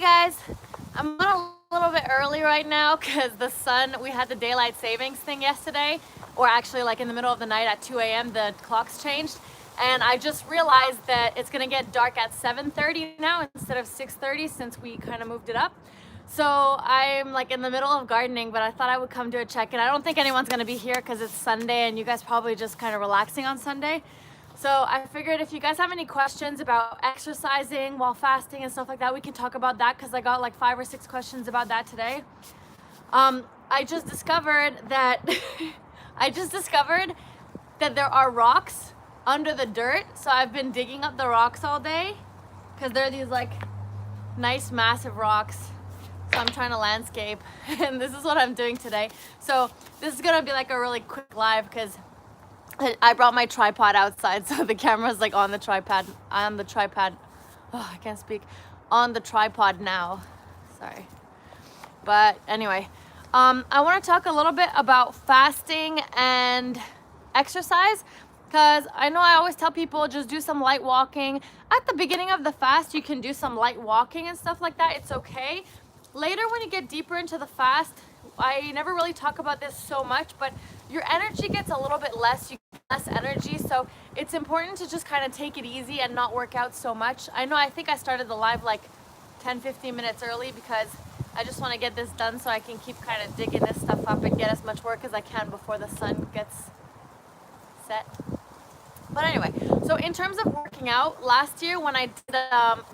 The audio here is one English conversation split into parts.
Guys, I'm a little bit early right now because the sun, we had the daylight savings thing yesterday, or actually like in the middle of the night at 2 a.m. the clocks changed, and I just realized that it's gonna get dark at 7:30 now instead of 6:30 since we kind of moved it up. So I'm like in the middle of gardening, but I thought I would come do a check-in. I don't think anyone's gonna be here because it's Sunday and you guys probably just kind of relaxing on Sunday. So I figured if you guys have any questions about exercising while fasting and stuff like that, we can talk about that because I got like 5 or 6 questions about that today. I just discovered that there are rocks under the dirt. So I've been digging up the rocks all day because they're these like nice massive rocks. So I'm trying to landscape and this is what I'm doing today. So this is gonna be like a really quick live because I brought my tripod outside, so the camera's like on the tripod. Oh, I can't speak. On the tripod now. Sorry. But anyway, I want to talk a little bit about fasting and exercise because I know I always tell people just do some light walking. At the beginning of the fast, you can do some light walking and stuff like that. It's okay. Later, when you get deeper into the fast, I never really talk about this so much, but your energy gets a little bit less. You get less energy, so it's important to just kind of take it easy and not work out so much. I think I started the live like 10-15 minutes early because I just want to get this done so I can keep kind of digging this stuff up and get as much work as I can before the sun gets set. But anyway, so in terms of working out, last year when I did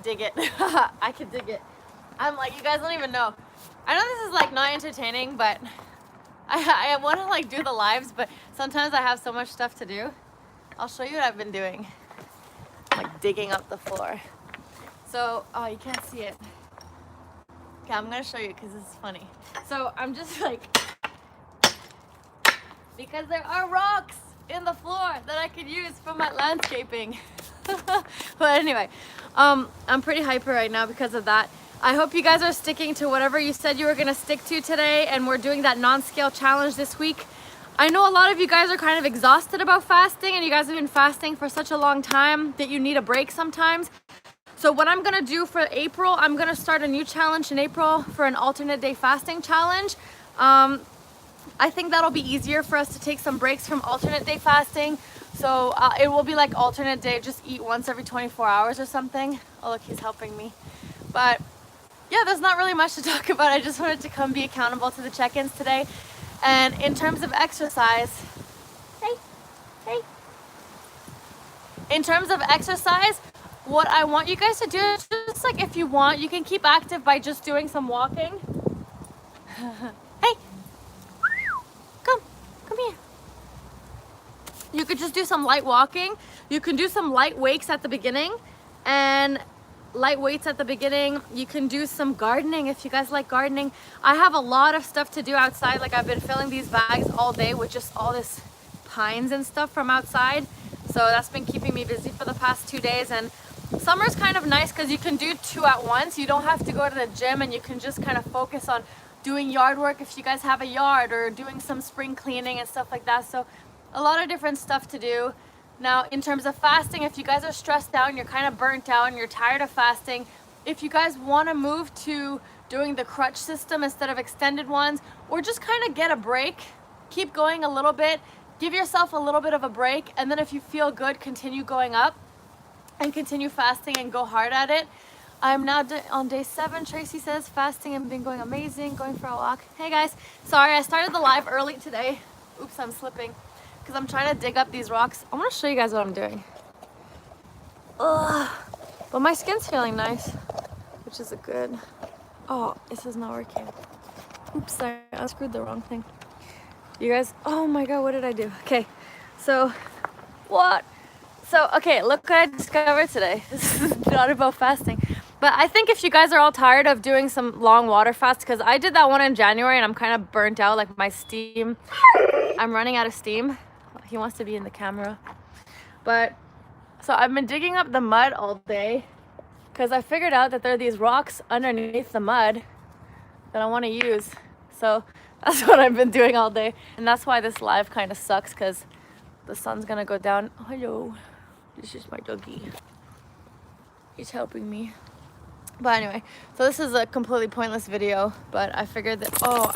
dig it, I could dig it. I'm like, you guys don't even know. I know this is like not entertaining, but I want to like do the lives, but sometimes I have so much stuff to do. I'll show you what I've been doing. Like digging up the floor. So, oh, you can't see it. Okay, I'm gonna show you because this is funny. So I'm just like, because there are rocks in the floor that I could use for my landscaping. But anyway, I'm pretty hyper right now because of that. I hope you guys are sticking to whatever you said you were gonna stick to today, and we're doing that non-scale challenge this week. I know a lot of you guys are kind of exhausted about fasting, and you guys have been fasting for such a long time that you need a break sometimes. So what I'm gonna do for April, I'm gonna start a new challenge in April for an alternate day fasting challenge. I think that'll be easier for us to take some breaks from alternate day fasting. So it will be like alternate day, just eat once every 24 hours or something. Oh look, he's helping me. But yeah, there's not really much to talk about. I just wanted to come be accountable to the check-ins today. And in terms of exercise, hey. In terms of exercise, what I want you guys to do is just like, if you want, you can keep active by just doing some walking. Hey, come here. You could just do some light walking. You can do some light wakes at the beginning and light weights at the beginning. You can do some gardening if you guys like gardening. I have a lot of stuff to do outside. Like I've been filling these bags all day with just all this pines and stuff from outside. So that's been keeping me busy for the past 2 days. And summer's kind of nice because you can do 2 at once. You don't have to go to the gym and you can just kind of focus on doing yard work if you guys have a yard, or doing some spring cleaning and stuff like that. So a lot of different stuff to do. Now, in terms of fasting, if you guys are stressed out and you're kind of burnt out and you're tired of fasting, if you guys want to move to doing the crutch system instead of extended ones, or just kind of get a break, keep going a little bit, give yourself a little bit of a break, and then if you feel good, continue going up and continue fasting and go hard at it. I'm now on day 7. Tracy says fasting and been going amazing, going for a walk. Hey guys, sorry I started the live early today. Oops, I'm slipping. Because I'm trying to dig up these rocks. I want to show you guys what I'm doing. Ugh. But my skin's feeling nice, which is a good. Oh, this is not working. Oops, sorry, I unscrewed the wrong thing. You guys, oh my god, what did I do? Okay, so what? So, okay, look what I discovered today. This is not about fasting. But I think if you guys are all tired of doing some long water fasts, because I did that one in January and I'm kind of burnt out, like my steam. I'm running out of steam. He wants to be in the camera. But so I've been digging up the mud all day because I figured out that there are these rocks underneath the mud that I want to use. So that's what I've been doing all day. And that's why this live kind of sucks, because the sun's gonna go down. Oh, hello, this is my doggy. He's helping me. But anyway, so this is a completely pointless video, but I figured that, oh,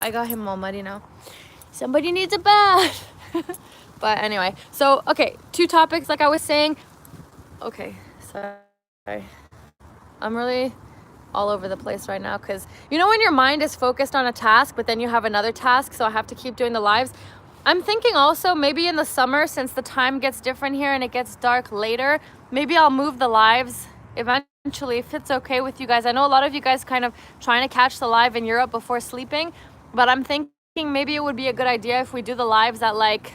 I got him all muddy now. Somebody needs a bath. But anyway, so, okay, 2 topics like I was saying. Okay, sorry. I'm really all over the place right now because, you know, when your mind is focused on a task, but then you have another task, so I have to keep doing the lives. I'm thinking also maybe in the summer, since the time gets different here and it gets dark later, maybe I'll move the lives eventually, if it's okay with you guys. I know a lot of you guys kind of trying to catch the live in Europe before sleeping, but I'm thinking maybe it would be a good idea if we do the lives at like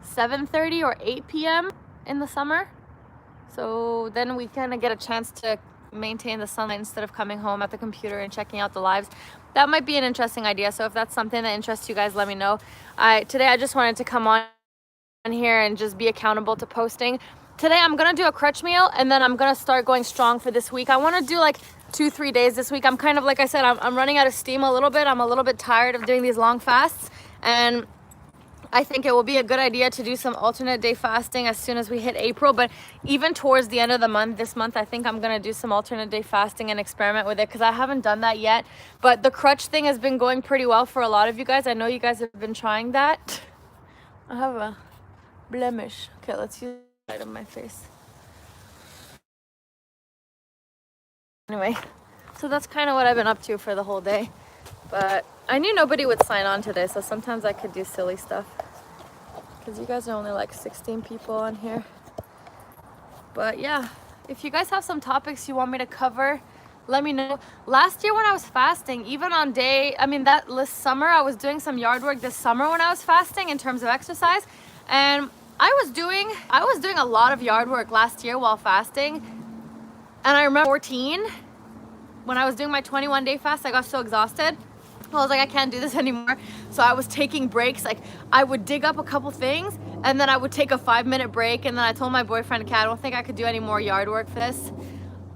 7:30 or 8 p.m. in the summer. So then we kind of get a chance to maintain the sunlight instead of coming home at the computer and checking out the lives. That might be an interesting idea. So if that's something that interests you guys, let me know. Today I just wanted to come on here and just be accountable to posting. Today I'm gonna do a crutch meal and then I'm gonna start going strong for this week. I want to do like 2-3 days this week. I'm kind of, like I said, I'm running out of steam a little bit. I'm a little bit tired of doing these long fasts, and I think it will be a good idea to do some alternate day fasting as soon as we hit April. But even towards the end of the month, this month, I think I'm gonna do some alternate day fasting and experiment with it because I haven't done that yet. But the crutch thing has been going pretty well for a lot of you guys. I know you guys have been trying that. I have a blemish. Okay, let's use the side of my face. Anyway, so that's kind of what I've been up to for the whole day. But I knew nobody would sign on today, so sometimes I could do silly stuff. Because you guys are only like 16 people on here. But yeah, if you guys have some topics you want me to cover, let me know. Last year when I was fasting, even on this summer, I was doing some yard work this summer when I was fasting in terms of exercise. And I was doing a lot of yard work last year while fasting. And I remember 14, when I was doing my 21-day fast, I got so exhausted. I was like, I can't do this anymore. So I was taking breaks. Like, I would dig up a couple things and then I would take a 5-minute break. And then I told my boyfriend, okay, I don't think I could do any more yard work for this.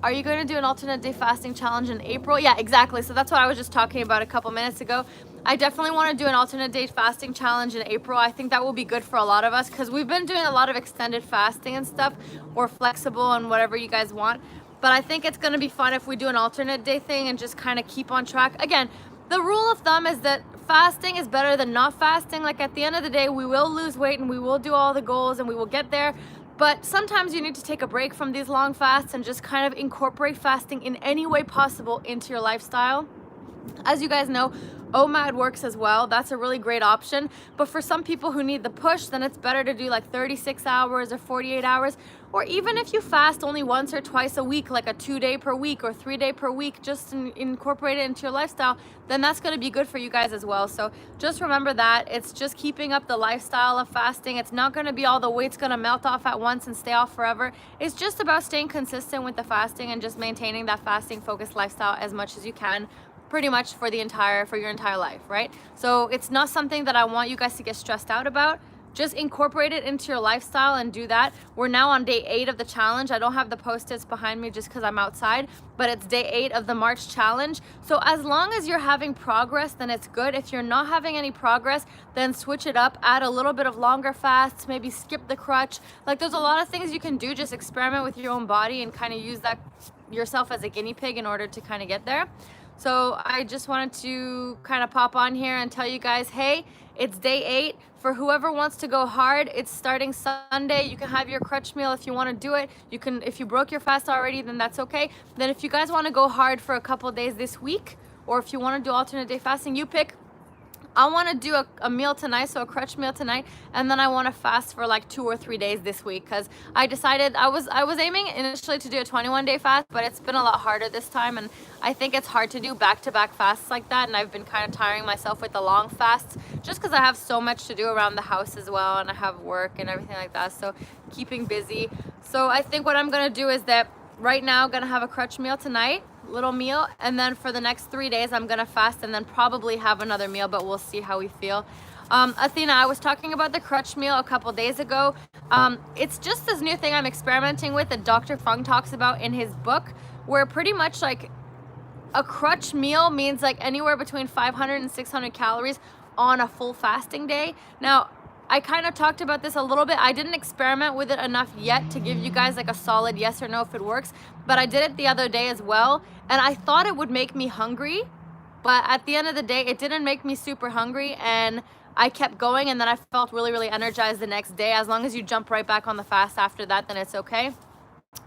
Are you going to do an alternate day fasting challenge in April? Yeah, exactly. So that's what I was just talking about a couple minutes ago. I definitely want to do an alternate day fasting challenge in April. I think that will be good for a lot of us because we've been doing a lot of extended fasting and stuff, or flexible and whatever you guys want. But I think it's going to be fun if we do an alternate day thing and just kind of keep on track. Again, the rule of thumb is that fasting is better than not fasting. Like, at the end of the day, we will lose weight and we will do all the goals and we will get there. But sometimes you need to take a break from these long fasts and just kind of incorporate fasting in any way possible into your lifestyle. As you guys know, OMAD works as well. That's a really great option. But for some people who need the push, then it's better to do like 36 hours or 48 hours. Or even if you fast only once or twice a week, like a 2-day per week or 3-day per week, just incorporate it into your lifestyle, then that's going to be good for you guys as well. So just remember that. It's just keeping up the lifestyle of fasting. It's not going to be all the weight's going to melt off at once and stay off forever. It's just about staying consistent with the fasting and just maintaining that fasting focused lifestyle as much as you can, pretty much for your entire life, right? So it's not something that I want you guys to get stressed out about. Just incorporate it into your lifestyle and do that. We're now on day 8 of the challenge. I don't have the post-its behind me just because I'm outside, but it's day 8 of the March challenge. So as long as you're having progress, then it's good. If you're not having any progress, then switch it up, add a little bit of longer fasts, maybe skip the crutch. Like, there's a lot of things you can do. Just experiment with your own body and kind of use that yourself as a guinea pig in order to kind of get there. So I just wanted to kind of pop on here and tell you guys, hey, it's day 8. For whoever wants to go hard, it's starting Sunday. You can have your crutch meal if you want to do it. You can, if you broke your fast already, then that's okay. Then if you guys want to go hard for a couple days this week, or if you want to do alternate day fasting, you pick. I want to do a meal tonight, so a crutch meal tonight, and then I want to fast for like 2 or 3 days this week because I decided I was aiming initially to do a 21-day fast, but it's been a lot harder this time, and I think it's hard to do back-to-back fasts like that, and I've been kind of tiring myself with the long fasts just because I have so much to do around the house as well, and I have work and everything like that, so keeping busy. So I think what I'm going to do is that right now I'm going to have a crutch meal tonight, little meal, and then for the next 3 days I'm gonna fast and then probably have another meal, but we'll see how we feel. Athena, I was talking about the crutch meal a couple days ago. It's just this new thing I'm experimenting with that Dr. Fung talks about in his book, where pretty much like a crutch meal means like anywhere between 500 and 600 calories on a full fasting day. Now, I kind of talked about this a little bit. I didn't experiment with it enough yet to give you guys like a solid yes or no if it works, but I did it the other day as well, and I thought it would make me hungry, but at the end of the day, it didn't make me super hungry, and I kept going, and then I felt really, really energized the next day. As long as you jump right back on the fast after that, then it's okay.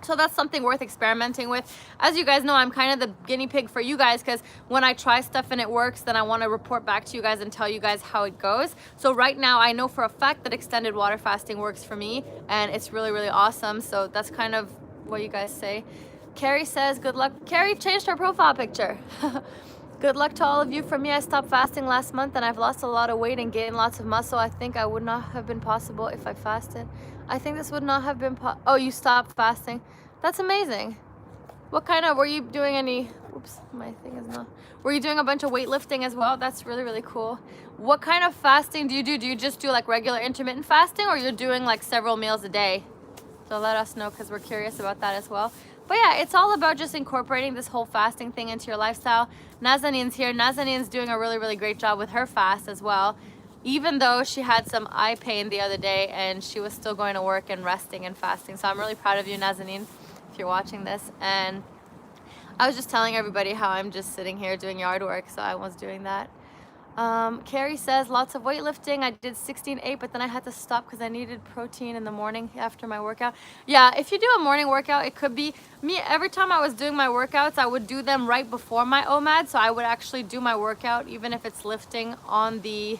So that's something worth experimenting with. As you guys know, I'm kind of the guinea pig for you guys, because when I try stuff and it works, then I want to report back to you guys and tell you guys how it goes. So right now, I know for a fact that extended water fasting works for me, and it's really, really awesome. So that's kind of what you guys say. Carrie says, good luck. Carrie changed her profile picture. Good luck to all of you. For me, I stopped fasting last month and I've lost a lot of weight and gained lots of muscle. I think I would not have been possible if I fasted. I think this would not have been oh, you stopped fasting. That's amazing. What kind of, were you doing any, oops, my thing is not, were you doing a bunch of weightlifting as well? That's really, really cool. What kind of fasting do you do? Do you just do like regular intermittent fasting, or you're doing like several meals a day? So let us know, because we're curious about that as well. But yeah, it's all about just incorporating this whole fasting thing into your lifestyle. Nazanin's here. Nazanin's doing a really, really great job with her fast as well. Even though she had some eye pain the other day, and she was still going to work and resting and fasting. So I'm really proud of you, Nazanin, if you're watching this. And I was just telling everybody how I'm just sitting here doing yard work, so I was doing that. Carrie says, lots of weightlifting. I did 16-8, but then I had to stop because I needed protein in the morning after my workout. Yeah, if you do a morning workout, it could be me. Every time I was doing my workouts, I would do them right before my OMAD. So I would actually do my workout, even if it's lifting on the,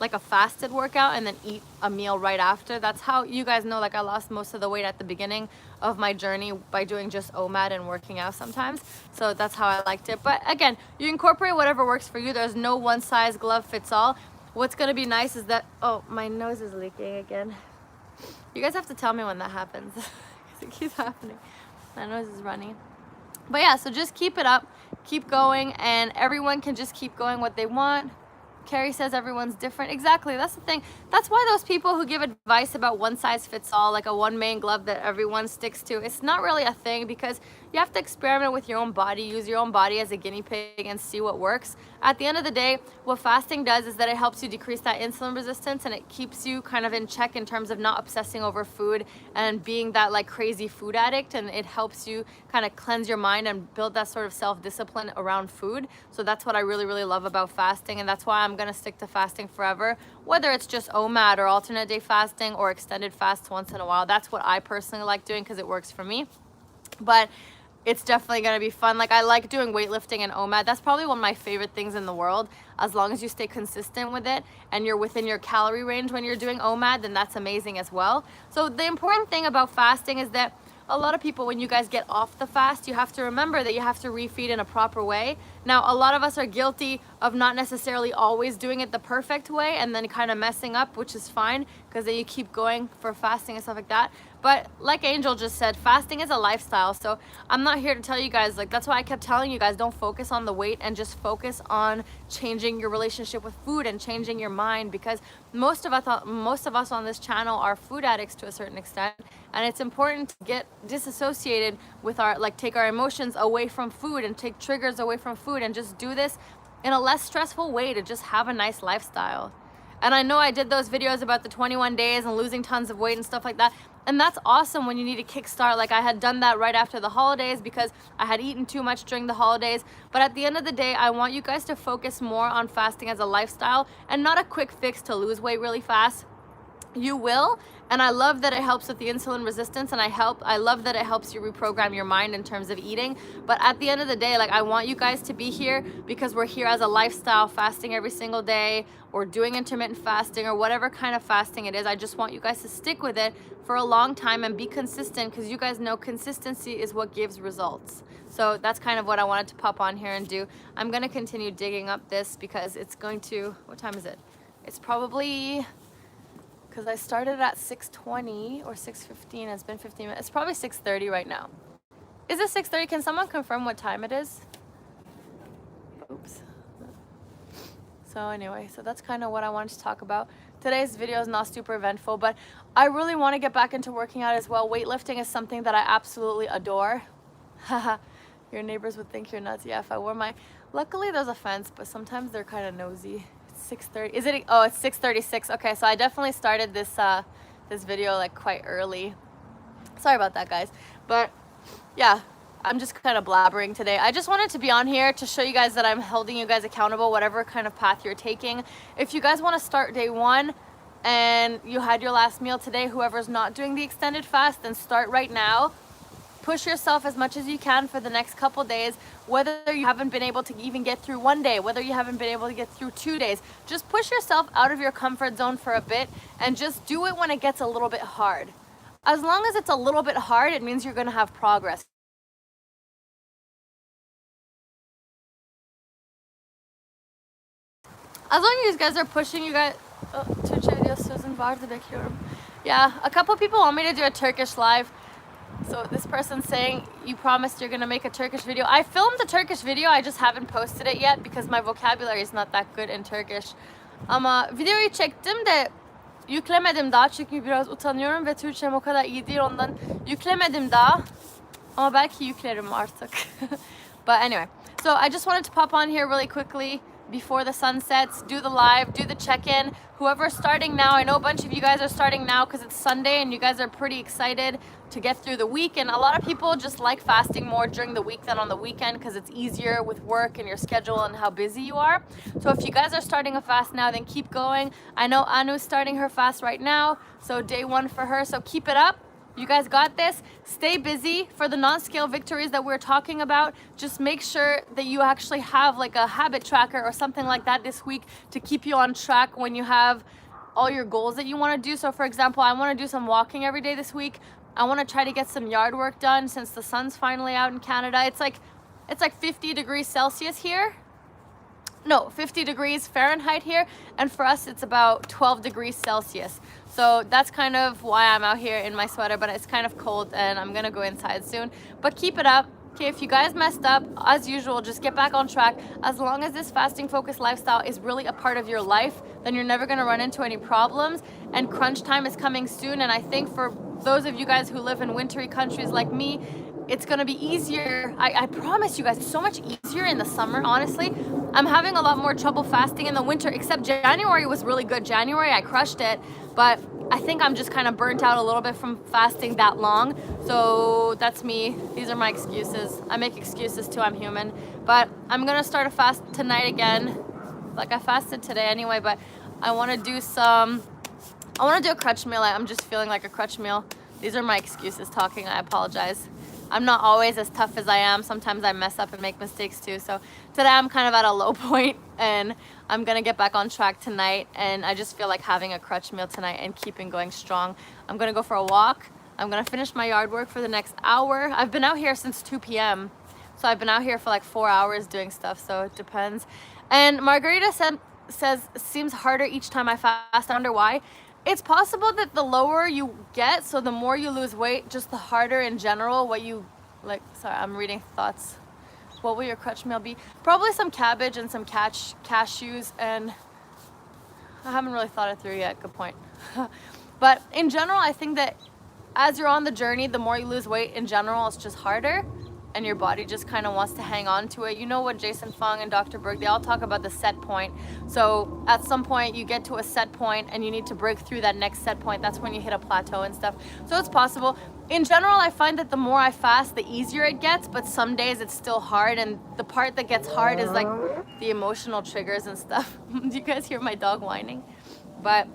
like a fasted workout, and then eat a meal right after. That's how, you guys know, like I lost most of the weight at the beginning of my journey by doing just OMAD and working out sometimes. So that's how I liked it. But again, you incorporate whatever works for you. There's no one size glove fits all. What's gonna be nice is that, oh, my nose is leaking again. You guys have to tell me when that happens. It keeps happening. My nose is running. But yeah, so just keep it up, keep going, and everyone can just keep going what they want. Carrie says everyone's different. Exactly, that's the thing. That's why those people who give advice about one size fits all, like a one main glove that everyone sticks to, it's not really a thing, because you have to experiment with your own body, use your own body as a guinea pig and see what works. At the end of the day, what fasting does is that it helps you decrease that insulin resistance, and it keeps you kind of in check in terms of not obsessing over food and being that like crazy food addict, and it helps you kind of cleanse your mind and build that sort of self-discipline around food. So that's what I really, really love about fasting, and that's why I'm gonna stick to fasting forever, whether it's just OMAD or alternate day fasting or extended fasts once in a while. That's what I personally like doing because it works for me. But it's definitely going to be fun. Like, I like doing weightlifting and OMAD. That's probably one of my favorite things in the world. As long as you stay consistent with it and you're within your calorie range when you're doing OMAD, then that's amazing as well. So the important thing about fasting is that a lot of people, when you guys get off the fast, you have to remember that you have to refeed in a proper way. Now, a lot of us are guilty of not necessarily always doing it the perfect way and then kind of messing up, which is fine, because then you keep going for fasting and stuff like that. But like Angel just said, fasting is a lifestyle. So I'm not here to tell you guys, like, that's why I kept telling you guys, don't focus on the weight and just focus on changing your relationship with food and changing your mind, because most of us on this channel are food addicts to a certain extent, and it's important to get disassociated with our, like, take our emotions away from food and take triggers away from food and just do this in a less stressful way to just have a nice lifestyle. And I know I did those videos about the 21 days and losing tons of weight and stuff like that. And that's awesome when you need a kickstart. Like, I had done that right after the holidays because I had eaten too much during the holidays. But at the end of the day, I want you guys to focus more on fasting as a lifestyle and not a quick fix to lose weight really fast. You will, and I love that it helps with the insulin resistance, and I love that it helps you reprogram your mind in terms of eating. But at the end of the day, like, I want you guys to be here because we're here as a lifestyle, fasting every single day or doing intermittent fasting or whatever kind of fasting it is. I just want you guys to stick with it for a long time and be consistent, because you guys know consistency is what gives results. So that's kind of what I wanted to pop on here and do. I'm going to continue digging up this because it's going to, what time is it? It's probably, because I started at 6:20 or 6:15, it's been 15 minutes. It's probably 6:30 right now. Is it 6:30? Can someone confirm what time it is? Oops. So anyway, so that's kind of what I wanted to talk about. Today's video is not super eventful, but I really want to get back into working out as well. Weightlifting is something that I absolutely adore. Haha, your neighbors would think you're nuts. Yeah, if I wore my, luckily there's a fence, but sometimes they're kind of nosy. 6:30. Is it? Oh, it's 6:36. Okay, so I definitely started this this video like quite early. Sorry about that, guys. But yeah, I'm just kind of blabbering today. I just wanted to be on here to show you guys that I'm holding you guys accountable, whatever kind of path you're taking. If you guys want to start day one and you had your last meal today, whoever's not doing the extended fast, then start right now. Push yourself as much as you can for the next couple days, whether you haven't been able to even get through one day, whether you haven't been able to get through 2 days. Just push yourself out of your comfort zone for a bit and just do it when it gets a little bit hard. As long as it's a little bit hard, it means you're going to have progress. As long as you guys are pushing, you guys... Yeah, a couple people want me to do a Turkish live. So this person's saying, you promised you're gonna make a Turkish video. I filmed a Turkish video, I just haven't posted it yet because my vocabulary is not that good in Turkish. Ama videoyu çektim de yüklemedim daha çünkü biraz utanıyorum ve Türkçem o kadar iyi değil, ondan yüklemedim daha. Ama belki yüklerim artık. But anyway, so I just wanted to pop on here really quickly before the sun sets, do the live, do the check-in. Whoever's starting now, I know a bunch of you guys are starting now because it's Sunday and you guys are pretty excited to get through the week. And a lot of people just like fasting more during the week than on the weekend because it's easier with work and your schedule and how busy you are. So if you guys are starting a fast now, then keep going. I know Anu's starting her fast right now, so day one for her, so keep it up. You guys got this. Stay busy. For the non-scale victories that we're talking about, just make sure that you actually have like a habit tracker or something like that this week to keep you on track when you have all your goals that you want to do. So for example, I want to do some walking every day this week. I want to try to get some yard work done since the sun's finally out in Canada. It's like 50 degrees Celsius here. No, 50 degrees Fahrenheit here, and for us it's about 12 degrees Celsius. So that's kind of why I'm out here in my sweater, but it's kind of cold and I'm gonna go inside soon. But keep it up. Okay, if you guys messed up, as usual, just get back on track. As long as this fasting focused lifestyle is really a part of your life, then you're never gonna run into any problems. And crunch time is coming soon, and I think for those of you guys who live in wintry countries like me, it's gonna be easier. I promise you guys, it's so much easier in the summer, honestly. I'm having a lot more trouble fasting in the winter, except January was really good. January, I crushed it, but I think I'm just kind of burnt out a little bit from fasting that long. So that's me. These are my excuses. I make excuses too, I'm human. But I'm gonna start a fast tonight again. Like I fasted today anyway, but I wanna do a crutch meal. I'm just feeling like a crutch meal. These are my excuses talking, I apologize. I'm not always as tough as I am. Sometimes I mess up and make mistakes too. So today I'm kind of at a low point and I'm gonna get back on track tonight. And I just feel like having a crutch meal tonight and keeping going strong. I'm gonna go for a walk. I'm gonna finish my yard work for the next hour. I've been out here since 2 p.m. So I've been out here for like 4 hours doing stuff. So it depends. And Margarita says it seems harder each time I fast. I wonder why. It's possible that the lower you get, so the more you lose weight, just the harder in general what you like. Sorry, I'm reading thoughts. What will your crutch meal be? Probably some cabbage and some cashews, and I haven't really thought it through yet. Good point. But in general, I think that as you're on the journey, the more you lose weight in general, it's just harder. And your body just kind of wants to hang on to it. You know what Jason Fung and Dr. Berg, they all talk about the set point. So at some point you get to a set point and you need to break through that next set point. That's when you hit a plateau and stuff. So it's possible. In general, I find that the more I fast, the easier it gets, but some days it's still hard. And the part that gets hard is like the emotional triggers and stuff. Do you guys hear my dog whining? But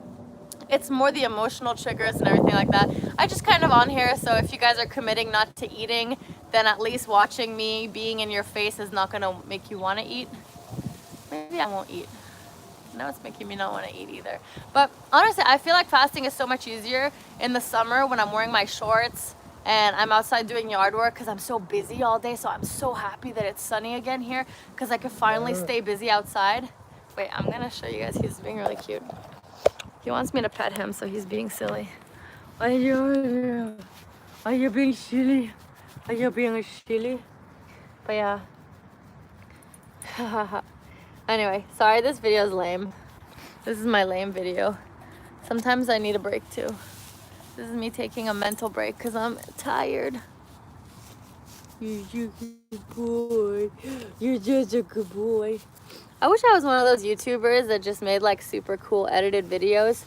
it's more the emotional triggers and everything like that. I just kind of on here, so if you guys are committing not to eating, then at least watching me being in your face is not gonna make you want to eat. Maybe I won't eat. Now it's making me not want to eat either. But honestly, I feel like fasting is so much easier in the summer when I'm wearing my shorts and I'm outside doing yard work because I'm so busy all day. So I'm so happy that it's sunny again here because I could finally stay busy outside. Wait, I'm gonna show you guys. He's being really cute. He wants me to pet him, so he's being silly. Are you being silly? Are you being silly? But yeah. Anyway, sorry this video is lame. This is my lame video. Sometimes I need a break too. This is me taking a mental break because I'm tired. You're just a good boy. You're just a good boy. I wish I was one of those YouTubers that just made like super cool edited videos.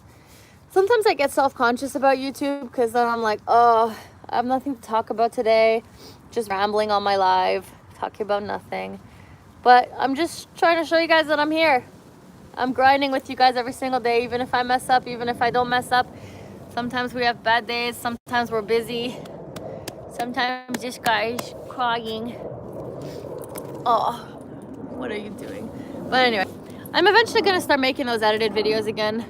Sometimes I get self-conscious about YouTube because then I'm like, oh, I have nothing to talk about today. Just rambling on my live, talking about nothing. But I'm just trying to show you guys that I'm here. I'm grinding with you guys every single day, even if I mess up, even if I don't mess up. Sometimes we have bad days, sometimes we're busy. Sometimes this guy's crying. Oh, what are you doing? But anyway, I'm eventually gonna start making those edited videos again.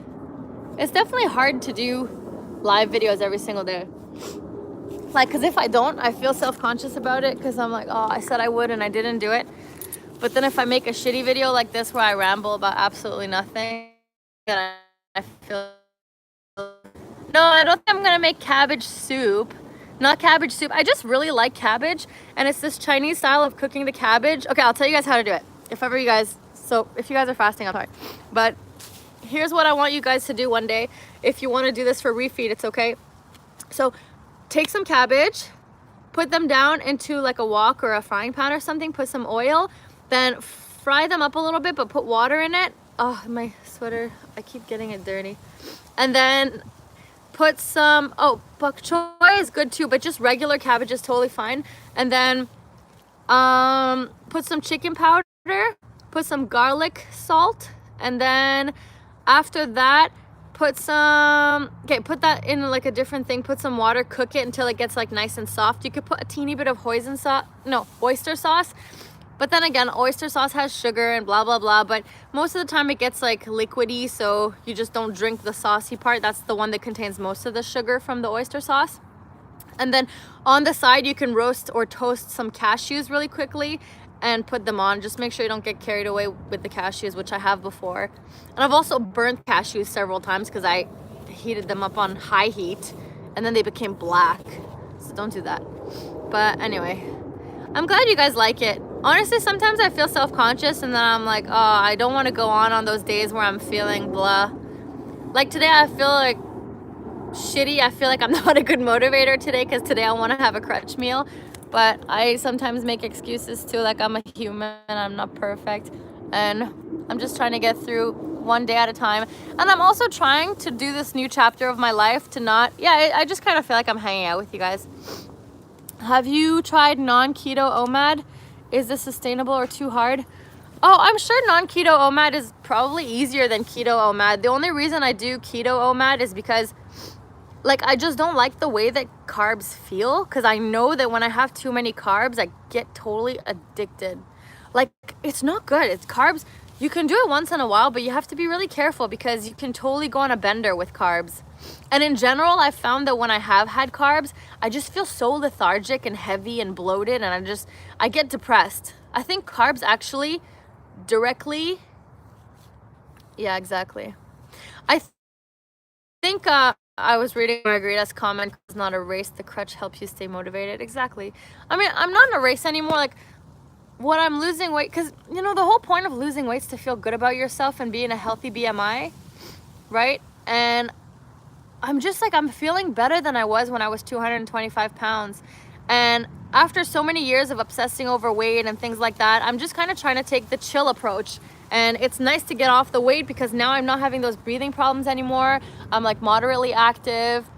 It's definitely hard to do live videos every single day. Like, cause if I don't, I feel self-conscious about it because I'm like, oh, I said I would and I didn't do it. But then if I make a shitty video like this where I ramble about absolutely nothing, then I feel... No, I don't think I'm gonna make cabbage soup. Not cabbage soup. I just really like cabbage, and it's this Chinese style of cooking the cabbage. Okay, I'll tell you guys how to do it. If ever you guys, so if you guys are fasting, I'm sorry. But here's what I want you guys to do one day. If you want to do this for refeed, it's okay. So take some cabbage, put them down into like a wok or a frying pan or something, put some oil, then fry them up a little bit, but put water in it. Oh, my sweater, I keep getting it dirty. And then put some, oh, bok choy is good too, but just regular cabbage is totally fine. And then put some chicken powder, put some garlic salt, and then after that, put some, okay, put that in like a different thing, put some water, cook it until it gets like nice and soft. You could put a teeny bit of oyster sauce. But then again, oyster sauce has sugar and blah, blah, blah. But most of the time it gets like liquidy, so you just don't drink the saucy part. That's the one that contains most of the sugar from the oyster sauce. And then on the side, you can roast or toast some cashews really quickly and put them on. Just make sure you don't get carried away with the cashews, which I have before. And I've also burnt cashews several times because I heated them up on high heat and then they became black. So don't do that. But anyway, I'm glad you guys like it. Honestly, sometimes I feel self-conscious and then I'm like, oh, I don't want to go on those days where I'm feeling blah. Like today, I feel like shitty. I feel like I'm not a good motivator today because today I want to have a Crutch meal. But I sometimes make excuses too, like I'm a human, I'm not perfect. And I'm just trying to get through one day at a time. And I'm also trying to do this new chapter of my life to not, I just kind of feel like I'm hanging out with you guys. Have you tried non-keto OMAD? Is this sustainable or too hard? Oh, I'm sure non-keto OMAD is probably easier than keto OMAD. The only reason I do keto OMAD is because like I just don't like the way that carbs feel, because I know that when I have too many carbs, I get totally addicted. Like it's not good. It's carbs. You can do it once in a while, but you have to be really careful because you can totally go on a bender with carbs. And in general, I found that when I have had carbs, I just feel so lethargic and heavy and bloated, and I get depressed. I think carbs actually directly, yeah, exactly. I think I was reading Margarita's comment, it's not a race, the Crutch helps you stay motivated. Exactly. I mean, I'm not in a race anymore. Like when I'm losing weight, because you know the whole point of losing weight is to feel good about yourself and be in a healthy BMI, right? And I'm just like, I'm feeling better than I was when I was 225 pounds. And after so many years of obsessing over weight and things like that, I'm just kind of trying to take the chill approach. And it's nice to get off the weight because now I'm not having those breathing problems anymore. I'm like moderately active.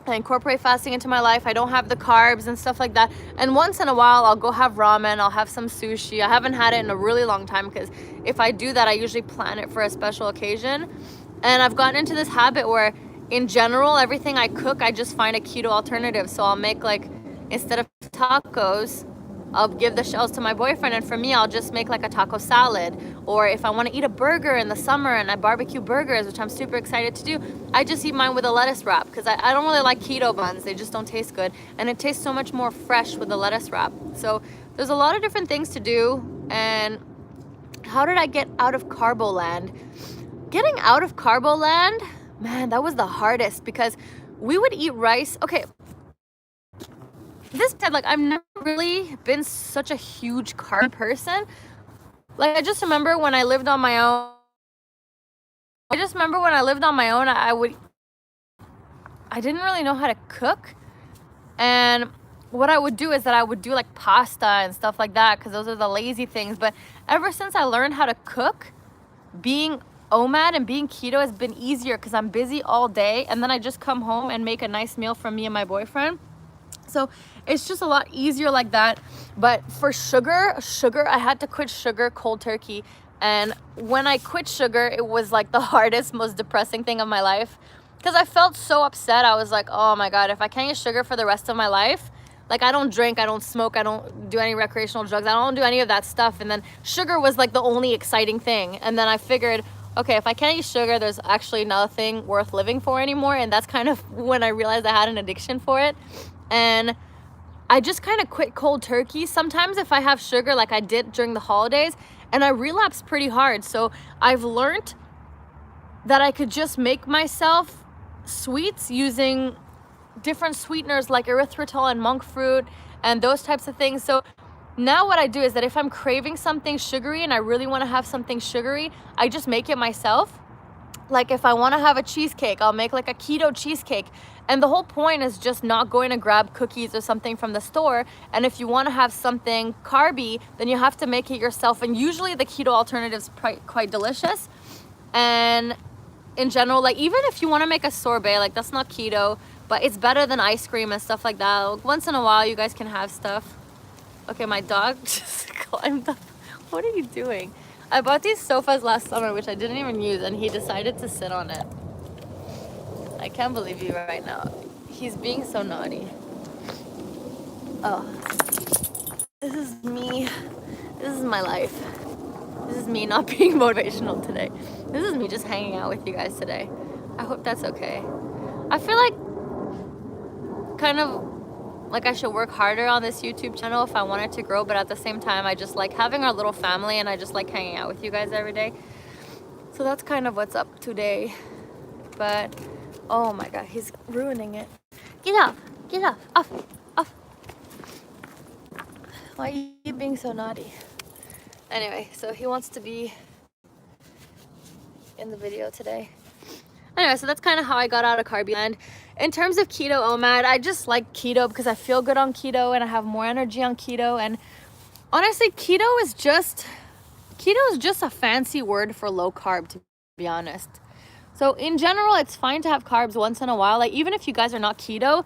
I incorporate fasting into my life. I don't have the carbs and stuff like that. And once in a while, I'll go have ramen. I'll have some sushi. I haven't had it in a really long time because if I do that, I usually plan it for a special occasion. And I've gotten into this habit where in general, everything I cook, I just find a keto alternative. So I'll make like, instead of tacos, I'll give the shells to my boyfriend, and for me, I'll just make like a taco salad. Or if I want to eat a burger in the summer and I barbecue burgers, which I'm super excited to do, I just eat mine with a lettuce wrap because I don't really like keto buns. They just don't taste good. And it tastes so much more fresh with the lettuce wrap. So there's a lot of different things to do. And how did I get out of carbo land? Getting out of carbo land, man, that was the hardest because we would eat rice. Okay. This said, like, I've never really been such a huge carb person. Like, I just remember when I lived on my own. I didn't really know how to cook. And what I would do is that I would do like pasta and stuff like that, because those are the lazy things. But ever since I learned how to cook, being OMAD and being keto has been easier because I'm busy all day, and then I just come home and make a nice meal for me and my boyfriend. So it's just a lot easier like that. But for sugar, I had to quit sugar cold turkey. And when I quit sugar, it was like the hardest, most depressing thing of my life, because I felt so upset. I was like, oh my God, if I can't get sugar for the rest of my life, like I don't drink, I don't smoke, I don't do any recreational drugs, I don't do any of that stuff. And then sugar was like the only exciting thing. And then I figured, okay, if I can't eat sugar, there's actually nothing worth living for anymore. And that's kind of when I realized I had an addiction for it. And I just kind of quit cold turkey. Sometimes if I have sugar, like I did during the holidays, and I relapse pretty hard. So I've learned that I could just make myself sweets using different sweeteners like erythritol and monk fruit and those types of things. So now what I do is that if I'm craving something sugary and I really want to have something sugary, I just make it myself. Like if I want to have a cheesecake, I'll make like a keto cheesecake. And the whole point is just not going to grab cookies or something from the store. And if you want to have something carby, then you have to make it yourself. And usually the keto alternative's quite delicious. And in general, like even if you want to make a sorbet, like that's not keto, but it's better than ice cream and stuff like that. Like, once in a while, you guys can have stuff. Okay, my dog just climbed up. What are you doing? I bought these sofas last summer, which I didn't even use, and he decided to sit on it. I can't believe you right now. He's being so naughty. Oh, this is me. This is my life. This is me not being motivational today. This is me just hanging out with you guys today. I hope that's okay. I feel like kind of like I should work harder on this YouTube channel if I want it to grow, but at the same time, I just like having our little family, and I just like hanging out with you guys every day. So that's kind of what's up today. But oh my God, he's ruining it. Get off, off. Why are you being so naughty? Anyway, so he wants to be in the video today. Anyway, so that's kind of how I got out of carby land. In terms of keto OMAD, I just like keto because I feel good on keto and I have more energy on keto. And honestly, keto is just a fancy word for low carb, to be honest. So in general, it's fine to have carbs once in a while. Like even if you guys are not keto,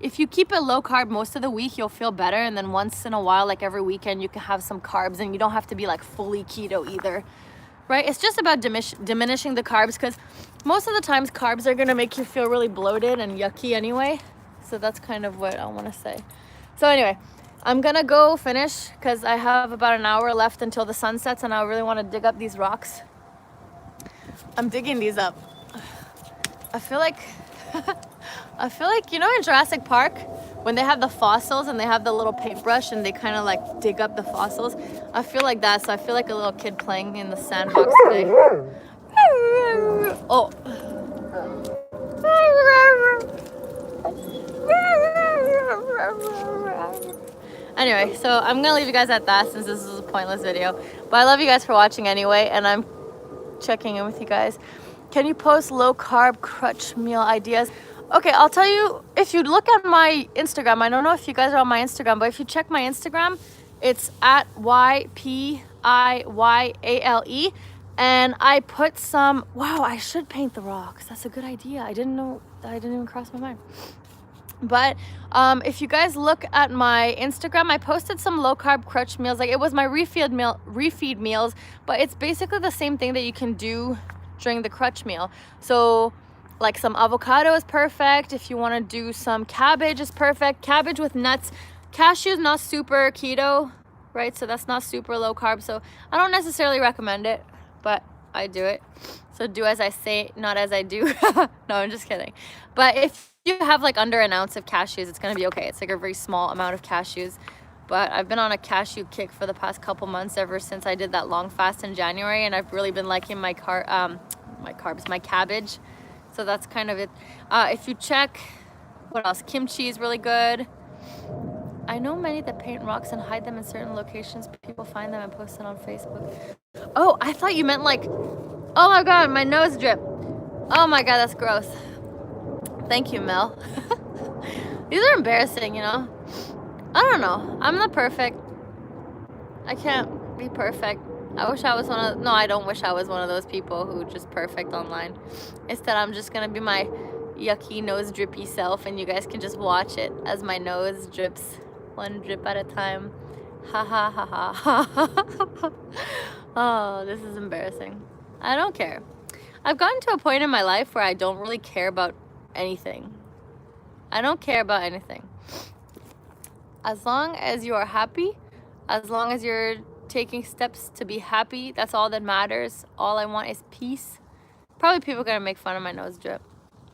if you keep it low carb most of the week, you'll feel better. And then once in a while, like every weekend, you can have some carbs, and you don't have to be like fully keto either. Right? It's just about diminishing the carbs, because most of the times carbs are going to make you feel really bloated and yucky anyway. So that's kind of what I want to say. So anyway, I'm going to go finish because I have about an hour left until the sun sets, and I really want to dig up these rocks. I'm digging these up. I feel like, you know, in Jurassic Park, when they have the fossils and they have the little paintbrush and they kind of like dig up the fossils, I feel like that. So I feel like a little kid playing in the sandbox today. Oh. Anyway, so I'm gonna leave you guys at that since this is a pointless video. But I love you guys for watching anyway, and I'm checking in with you guys. Can you post low carb crutch meal ideas? Okay, I'll tell you, if you look at my Instagram, I don't know if you guys are on my Instagram, but if you check my Instagram, it's at YPIYALE, and I put some, wow, I should paint the rocks. That's a good idea. I didn't know, that didn't even cross my mind. But if you guys look at my Instagram, I posted some low carb crutch meals. Like it was my refeed meals, but it's basically the same thing that you can do during the crutch meal. So like some avocado is perfect. If you want to do some cabbage is perfect. Cabbage with nuts. Cashews, not super keto, right? So that's not super low carb. So I don't necessarily recommend it, but I do it. So do as I say, not as I do. No, I'm just kidding. But if you have like under an ounce of cashews, it's going to be okay. It's like a very small amount of cashews. But I've been on a cashew kick for the past couple months ever since I did that long fast in January. And I've really been liking my cabbage. So that's kind of it. If you check, what else? Kimchi is really good. I know many that paint rocks and hide them in certain locations. People find them and post it on Facebook. Oh, I thought you meant like, oh my God, my nose drip. Oh my God, that's gross. Thank you, Mel. These are embarrassing, you know? I don't know. I'm not perfect. I can't be perfect. I wish I was one of, no, I don't wish I was one of those people who just perfect online. Instead, I'm just gonna be my yucky nose drippy self, and you guys can just watch it as my nose drips one drip at a time. Ha ha ha ha ha. Oh, this is embarrassing. I don't care. I've gotten to a point in my life where I don't really care about anything. I don't care about anything. As long as you are happy, as long as you're taking steps to be happy, that's all that matters. All I want is peace. Probably people are gonna make fun of my nose drip.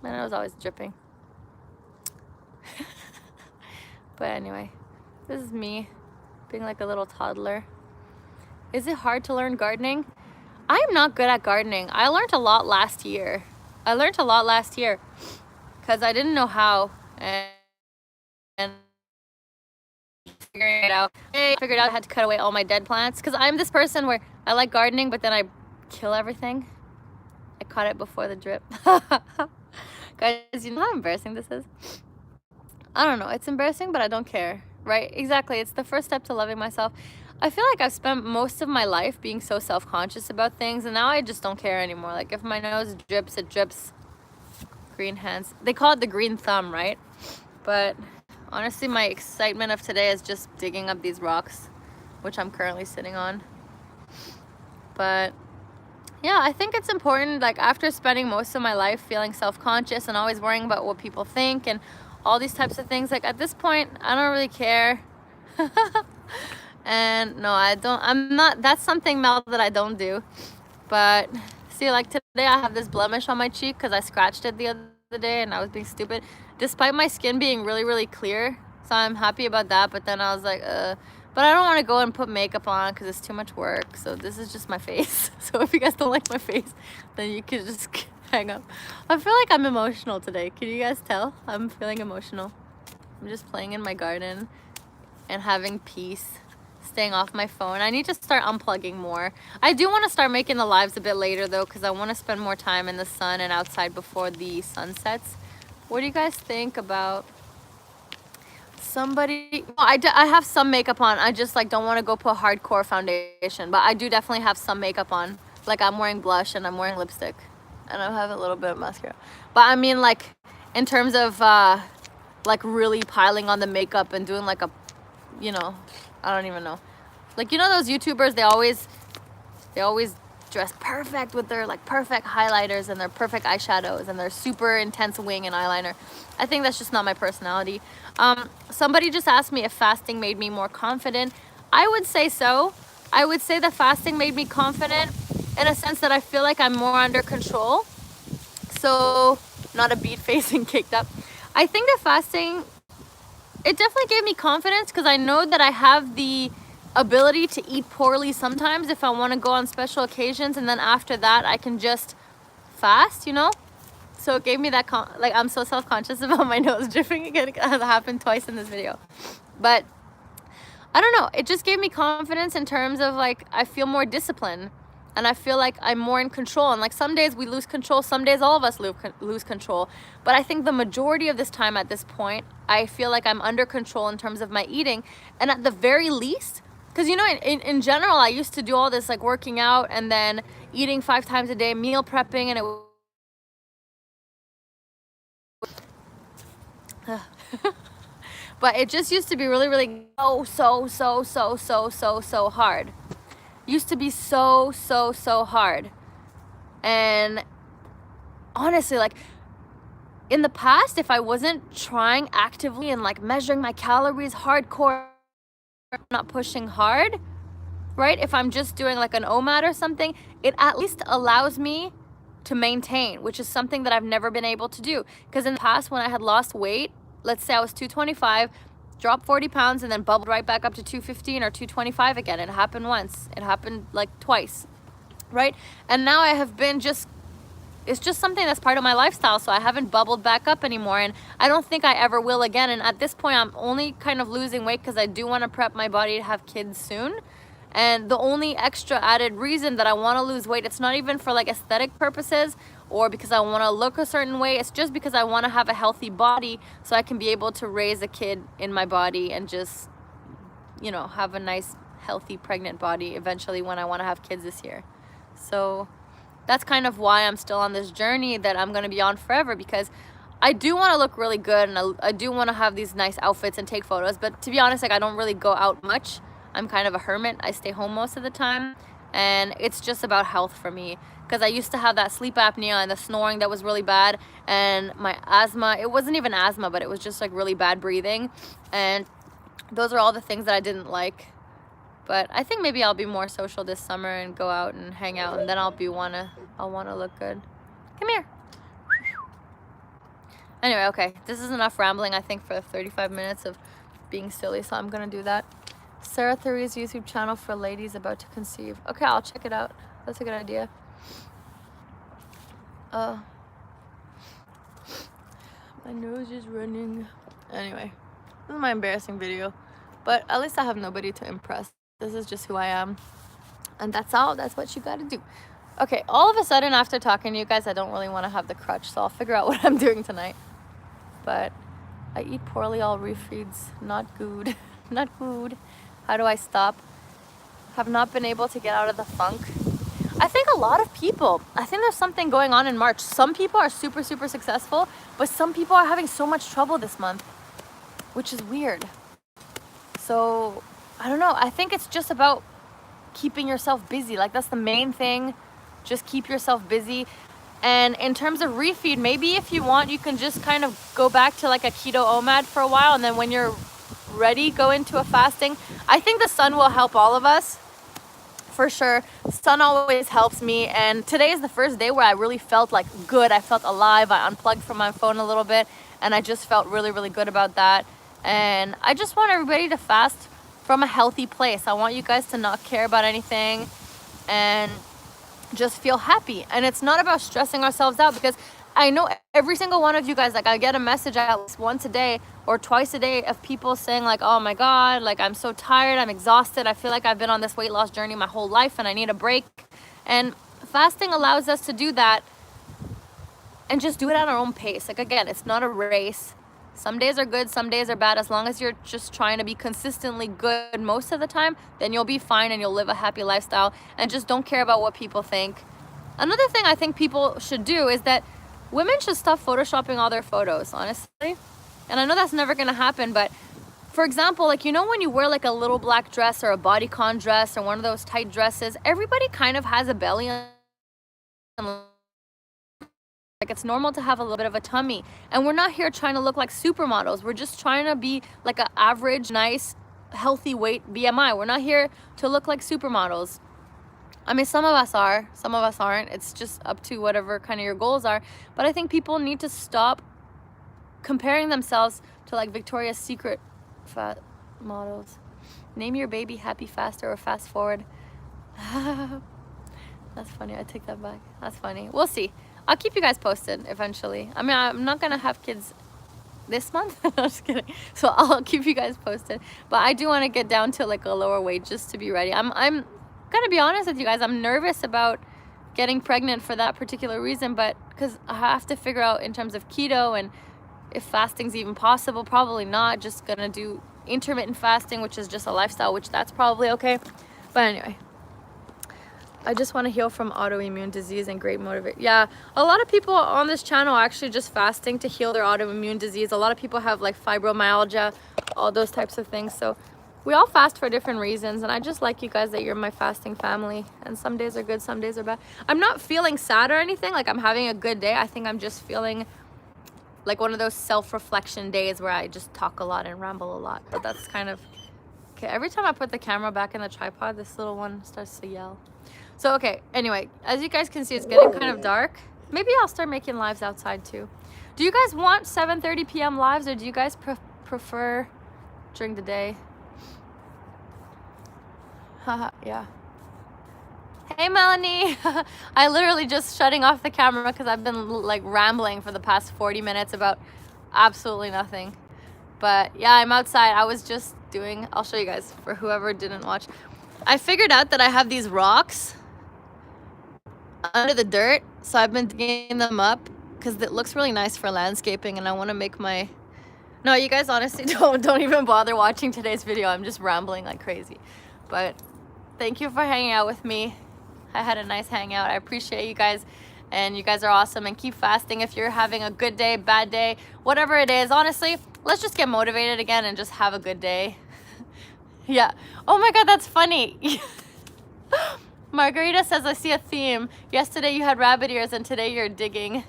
My nose is always dripping. But anyway, this is me being like a little toddler. Is it hard to learn gardening? I am not good at gardening. I learned a lot last year. Because I didn't know how, and figuring it out. I figured out I had to cut away all my dead plants, because I'm this person where I like gardening, but then I kill everything. I caught it before the drip. Guys, you know how embarrassing this is? I don't know. It's embarrassing, but I don't care. Right? Exactly. It's the first step to loving myself. I feel like I've spent most of my life being so self-conscious about things, and now I just don't care anymore. Like, if my nose drips, it drips. Green hands. They call it the green thumb, right? But honestly, my excitement of today is just digging up these rocks, which I'm currently sitting on. But yeah, I think it's important, like, after spending most of my life feeling self-conscious and always worrying about what people think and all these types of things, like, at this point, I don't really care. And no, I'm not, that's something, Mel, that I don't do. But see, like today I have this blemish on my cheek because I scratched it the other day and I was being stupid, despite my skin being really, really clear. So I'm happy about that. But then I was like, but I don't want to go and put makeup on because it's too much work. So this is just my face. So if you guys don't like my face, then you can just hang up. I feel like I'm emotional today. Can you guys tell? I'm feeling emotional. I'm just playing in my garden and having peace, staying off my phone. I need to start unplugging more. I do want to start making the lives a bit later though, because I want to spend more time in the sun and outside before the sun sets. What do you guys think about somebody? Well, I have some makeup on. I just like don't want to go put hardcore foundation, but I do definitely have some makeup on. Like, I'm wearing blush and I'm wearing lipstick and I have a little bit of mascara. But I mean, like, in terms of like really piling on the makeup and doing like a, you know, I don't even know. Like, you know those YouTubers, they always dress perfect with their like perfect highlighters and their perfect eyeshadows and their super intense wing and eyeliner. I think that's just not my personality. Somebody just asked me if fasting made me more confident. I would say so. I would say that fasting made me confident in a sense that I feel like I'm more under control. So, not a beat facing caked up. I think that fasting, it definitely gave me confidence because I know that I have the ability to eat poorly sometimes if I want to go on special occasions, and then after that I can just fast, you know? So it gave me that, like, I'm so self-conscious about my nose dripping again. It has happened twice in this video. But I don't know, it just gave me confidence in terms of, like, I feel more disciplined and I feel like I'm more in control. And like, some days we lose control, some days all of us lose control. But I think the majority of this time at this point, I feel like I'm under control in terms of my eating. And at the very least, because, you know, in general, I used to do all this, like, working out and then eating 5 times a day, meal prepping, and it but it just used to be really, really so hard. Used to be so hard. And honestly, like, in the past, if I wasn't trying actively and like measuring my calories hardcore, not pushing hard, right? If I'm just doing like an OMAD or something, it at least allows me to maintain, which is something that I've never been able to do. Because in the past, when I had lost weight, let's say I was 225, dropped 40 pounds and then bubbled right back up to 215 or 225 again. It happened once. It happened like twice, right? And now I have been just, it's just something that's part of my lifestyle. So I haven't bubbled back up anymore. And I don't think I ever will again. And at this point, I'm only kind of losing weight because I do want to prep my body to have kids soon. And the only extra added reason that I want to lose weight, it's not even for like aesthetic purposes or because I want to look a certain way. It's just because I want to have a healthy body so I can be able to raise a kid in my body and just, you know, have a nice, healthy, pregnant body eventually when I want to have kids this year. So that's kind of why I'm still on this journey that I'm going to be on forever, because I do want to look really good, and I do want to have these nice outfits and take photos. But to be honest, like, I don't really go out much. I'm kind of a hermit. I stay home most of the time, and it's just about health for me, because I used to have that sleep apnea and the snoring that was really bad, and my asthma. It wasn't even asthma, but it was just like really bad breathing, and those are all the things that I didn't like. But I think maybe I'll be more social this summer and go out and hang out, and then I'll wanna look good. Come here. Anyway, okay, this is enough rambling, I think, for 35 minutes of being silly, so I'm gonna do that. Sarah Thurie's YouTube channel for ladies about to conceive. Okay, I'll check it out. That's a good idea. My nose is running. Anyway, this is my embarrassing video, but at least I have nobody to impress. This is just who I am, and that's all. That's what you gotta do. Okay, all of a sudden, after talking to you guys, I don't really want to have the crutch, so I'll figure out what I'm doing tonight. But I eat poorly, all refeeds, not good. Not good. How do I stop? Have not been able to get out of the funk. I think a lot of people, I think there's something going on in March. Some people are super, super successful, but some people are having so much trouble this month, which is weird. So, I don't know. I think it's just about keeping yourself busy. Like, that's the main thing. Just keep yourself busy. And in terms of refeed, maybe if you want, you can just kind of go back to like a keto OMAD for a while, and then when you're ready, go into a fasting. I think the sun will help all of us, for sure. Sun always helps me, and today is the first day where I really felt like good. I felt alive. I unplugged from my phone a little bit, and I just felt really, really good about that. And I just want everybody to fast from a healthy place. I want you guys to not care about anything and just feel happy. And it's not about stressing ourselves out, because I know every single one of you guys, like, I get a message at least once a day or twice a day of people saying like, oh my God, like, I'm so tired, I'm exhausted, I feel like I've been on this weight loss journey my whole life and I need a break. And fasting allows us to do that and just do it at our own pace. Like, again, it's not a race. Some days are good, some days are bad. As long as you're just trying to be consistently good most of the time, then you'll be fine and you'll live a happy lifestyle, and just don't care about what people think. Another thing I think people should do is that women should stop photoshopping all their photos, honestly. And I know that's never gonna happen, but for example, like, you know, when you wear like a little black dress or a bodycon dress or one of those tight dresses, everybody kind of has a belly, like, it's normal to have a little bit of a tummy. And we're not here trying to look like supermodels. We're just trying to be like an average, nice, healthy weight BMI. We're not here to look like supermodels. I mean, some of us are, some of us aren't. It's just up to whatever kind of your goals are. But I think people need to stop comparing themselves to like Victoria's Secret fat models. Name your baby Happy Faster or Fast Forward. That's funny. I take that back. That's funny. We'll see. I'll keep you guys posted eventually. I mean, I'm not gonna have kids this month. I'm just kidding. So I'll keep you guys posted. But I do want to get down to like a lower weight just to be ready. I'm gonna be honest with you guys. I'm nervous about getting pregnant for that particular reason, but because I have to figure out in terms of keto and if fasting's even possible. Probably not. Just gonna do intermittent fasting, which is just a lifestyle, which that's probably okay. But anyway, I just want to heal from autoimmune disease and great motivate. Yeah, a lot of people on this channel are actually just fasting to heal their autoimmune disease. A lot of people have like fibromyalgia, all those types of things. So we all fast for different reasons, and I just like you guys that you're my fasting family. And some days are good, some days are bad. I'm not feeling sad or anything, like I'm having a good day. I think I'm just feeling like one of those self-reflection days where I just talk a lot and ramble a lot. But that's kind of okay. Every time I put the camera back in the tripod, this little one starts to yell. So okay, anyway, as you guys can see, it's getting kind of dark. Maybe I'll start making lives outside too. Do you guys want 7:30 p.m. lives, or do you guys prefer during the day? Haha, yeah. Hey Melanie. I literally just shutting off the camera because I've been like rambling for the past 40 minutes about absolutely nothing. But yeah, I'm outside. I was just doing, I'll show you guys for whoever didn't watch. I figured out that I have these rocks under the dirt, so I've been digging them up because it looks really nice for landscaping, and I want to make my... No, you guys honestly don't even bother watching today's video. I'm just rambling like crazy. But thank you for hanging out with me. I had a nice hangout. I appreciate you guys, and you guys are awesome. And keep fasting if you're having a good day, bad day, whatever it is. Honestly, let's just get motivated again and just have a good day. Yeah. Oh my God, that's funny. Margarita says, I see a theme. Yesterday you had rabbit ears and today you're digging.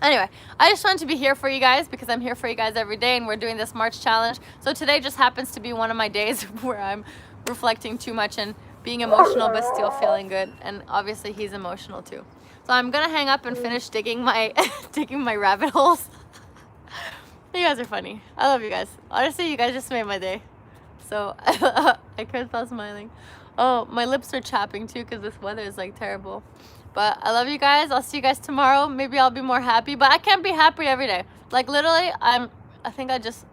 Anyway, I just wanted to be here for you guys because I'm here for you guys every day, and we're doing this March challenge. So today just happens to be one of my days where I'm reflecting too much and being emotional but still feeling good. And obviously he's emotional too. So I'm gonna hang up and finish digging my digging my rabbit holes. You guys are funny. I love you guys. Honestly, you guys just made my day. So I can't stop smiling. Oh, my lips are chapping too because this weather is like terrible. But I love you guys. I'll see you guys tomorrow. Maybe I'll be more happy, but I can't be happy every day. Like literally, I think I just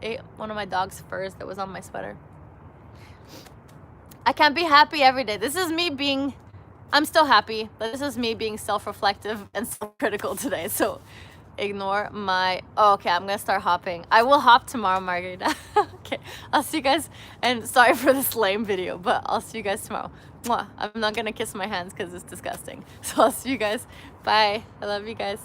ate one of my dog's furs that was on my sweater. I can't be happy every day. This is me being, I'm still happy, but this is me being self-reflective and self-critical today. So ignore my, oh, okay, I'm gonna start hopping. I will hop tomorrow, Margarita. Okay, I'll see you guys, and sorry for this lame video, but I'll see you guys tomorrow. Mwah. I'm not gonna kiss my hands because it's disgusting. So I'll see you guys. Bye. I love you guys.